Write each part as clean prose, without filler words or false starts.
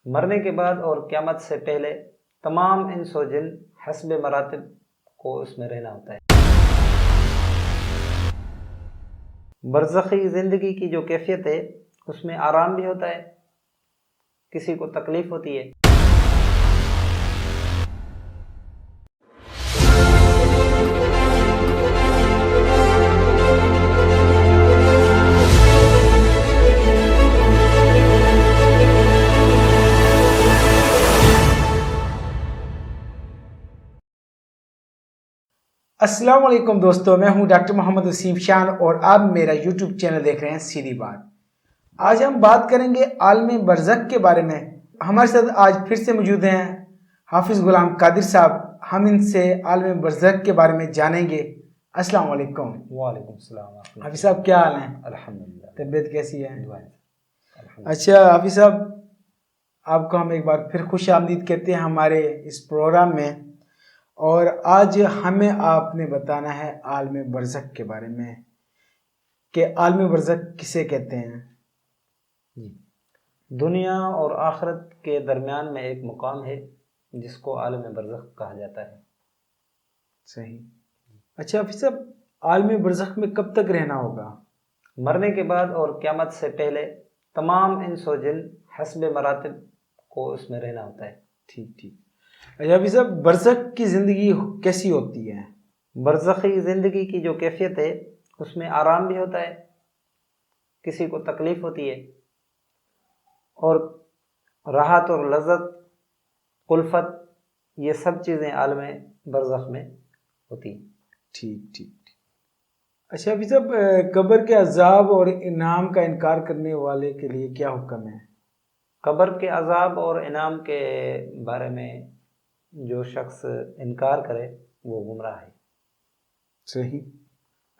مرنے کے بعد اور قیامت سے پہلے تمام انس و جن حسب مراتب کو اس میں رہنا ہوتا ہے۔ برزخی زندگی کی جو کیفیت ہے اس میں آرام بھی ہوتا ہے، کسی کو تکلیف ہوتی ہے۔ السلام علیکم دوستو، میں ہوں ڈاکٹر محمد وسیم شان اور آپ میرا یوٹیوب چینل دیکھ رہے ہیں سیدھی بات۔ آج ہم بات کریں گے عالم برزخ کے بارے میں۔ ہمارے ساتھ آج پھر سے موجود ہیں حافظ غلام قادر صاحب، ہم ان سے عالم برزخ کے بارے میں جانیں گے۔ السلام علیکم۔ وعلیکم السلام۔ حافظ صاحب کیا حال ہیں؟ الحمدللہ۔ طبیعت کیسی ہے؟ الحمدللہ۔ اچھا حافظ صاحب، آپ کو ہم ایک بار پھر خوش آمدید کہتے ہیں ہمارے اس پروگرام میں، اور آج ہمیں آپ نے بتانا ہے عالم برزخ کے بارے میں کہ عالم برزخ کسے کہتے ہیں؟ دنیا اور آخرت کے درمیان میں ایک مقام ہے جس کو عالم برزخ کہا جاتا ہے۔ صحیح۔ اچھا حافظ صاحب، عالم برزخ میں کب تک رہنا ہوگا؟ مرنے کے بعد اور قیامت سے پہلے تمام انس و جن حسب مراتب کو اس میں رہنا ہوتا ہے۔ ٹھیک۔ اچھا حافظ صاحب، برزخ کی زندگی کیسی ہوتی ہے؟ برزخی زندگی کی جو کیفیت ہے اس میں آرام بھی ہوتا ہے، کسی کو تکلیف ہوتی ہے، اور راحت اور لذت، الفت، یہ سب چیزیں عالم برزخ میں ہوتی ہیں۔ ٹھیک۔ اچھا حافظ صاحب، قبر کے عذاب اور انعام کا انکار کرنے والے کے لیے کیا حکم ہے؟ قبر کے عذاب اور انعام کے بارے میں جو شخص انکار کرے وہ گمراہ ہے۔ صحیح۔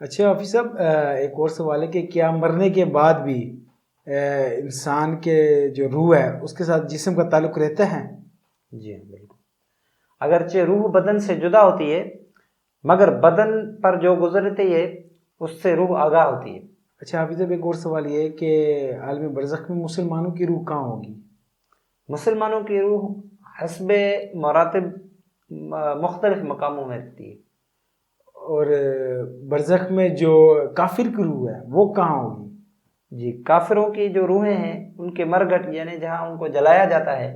اچھا حافظ صاحب، ایک اور سوال ہے کہ کیا مرنے کے بعد بھی انسان کے جو روح ہے اس کے ساتھ جسم کا تعلق رہتا ہے؟ جی ہاں، بالکل۔ اگرچہ روح بدن سے جدا ہوتی ہے مگر بدن پر جو گزرتی ہے اس سے روح آگاہ ہوتی ہے۔ اچھا حافظ صاحب، ایک اور سوال یہ ہے کہ عالم برزخ میں مسلمانوں کی روح کہاں ہوگی؟ مسلمانوں کی روح حسب مراتب مختلف مقاموں میں رہتی ہے۔ اور برزخ میں جو کافر کی روح ہے وہ کہاں ہوگی؟ جی، کافروں کی جو روحیں ہیں ان کے مرگھٹ یعنی جہاں ان کو جلایا جاتا ہے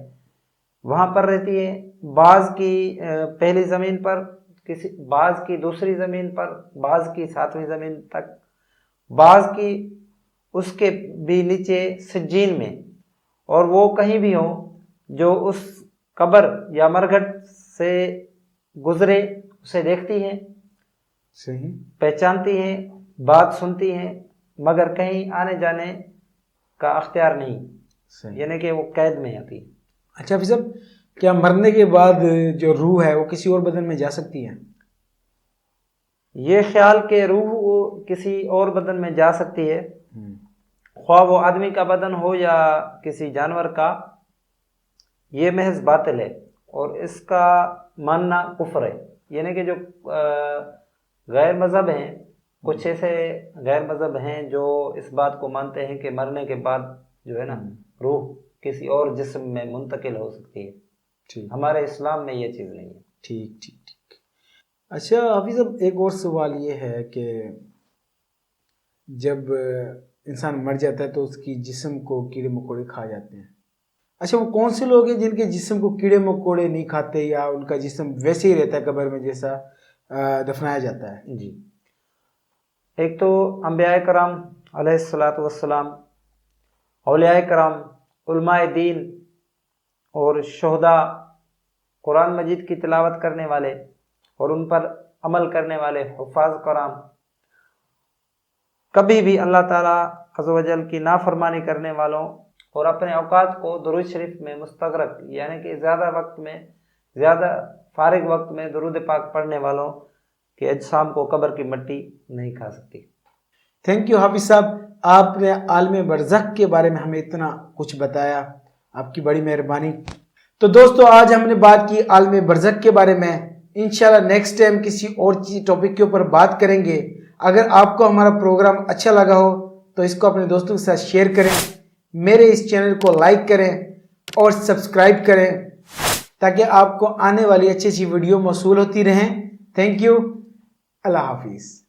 وہاں پر رہتی ہے، بعض کی پہلی زمین پر، بعض کی دوسری زمین پر، بعض کی ساتویں زمین تک، بعض کی اس کے بھی نیچے سجین میں، اور وہ کہیں بھی ہو جو اس قبر یا مرگھٹ سے گزرے اسے دیکھتی ہیں، صحیح، پہچانتی ہیں، بات سنتی ہیں، مگر کہیں آنے جانے کا اختیار نہیں، صحیح، یعنی کہ وہ قید میں آتی۔ اچھا حافظ صاحب، کیا مرنے کے بعد جو روح ہے وہ کسی اور بدن میں جا سکتی ہے؟ یہ خیال کہ روح کسی اور بدن میں جا سکتی ہے، خواہ وہ آدمی کا بدن ہو یا کسی جانور کا، یہ محض باطل ہے اور اس کا ماننا کفر ہے۔ یعنی کہ جو غیر مذہب ہیں، کچھ ایسے غیر مذہب ہیں جو اس بات کو مانتے ہیں کہ مرنے کے بعد جو ہے نا روح کسی اور جسم میں منتقل ہو سکتی ہے، ہمارے اسلام میں یہ چیز نہیں ہے۔ ٹھیک۔ اچھا حافظ صاحب، ایک اور سوال یہ ہے کہ جب انسان مر جاتا ہے تو اس کی جسم کو کیڑے مکوڑے کھا جاتے ہیں۔ اچھا، وہ کون سے لوگ ہیں جن کے جسم کو کیڑے مکوڑے نہیں کھاتے یا ان کا جسم ویسے ہی رہتا ہے قبر میں جیسا دفنایا جاتا ہے؟ جی، ایک تو انبیاء کرام علیہ الصلاۃ والسلام، اولیاء کرام، علماء دین اور شہداء، قرآن مجید کی تلاوت کرنے والے اور ان پر عمل کرنے والے حفاظ کرام، کبھی بھی اللہ تعالیٰ عز و جل کی نافرمانی کرنے والوں اور اپنے اوقات کو درود شریف میں مستغرق، یعنی کہ زیادہ فارغ وقت میں درود پاک پڑھنے والوں کے اجسام کو قبر کی مٹی نہیں کھا سکتی۔ تھینک یو حافظ صاحب، آپ نے عالم برزخ کے بارے میں ہمیں اتنا کچھ بتایا، آپ کی بڑی مہربانی۔ تو دوستو، آج ہم نے بات کی عالم برزخ کے بارے میں، انشاءاللہ نیکسٹ ٹائم کسی اور ٹاپک کے اوپر بات کریں گے۔ اگر آپ کو ہمارا پروگرام اچھا لگا ہو تو اس کو اپنے دوستوں کے ساتھ شیئر کریں، میرے اس چینل کو لائک کریں اور سبسکرائب کریں تاکہ آپ کو آنے والی اچھی اچھی ویڈیو موصول ہوتی رہیں۔ تھینک یو، اللہ حافظ۔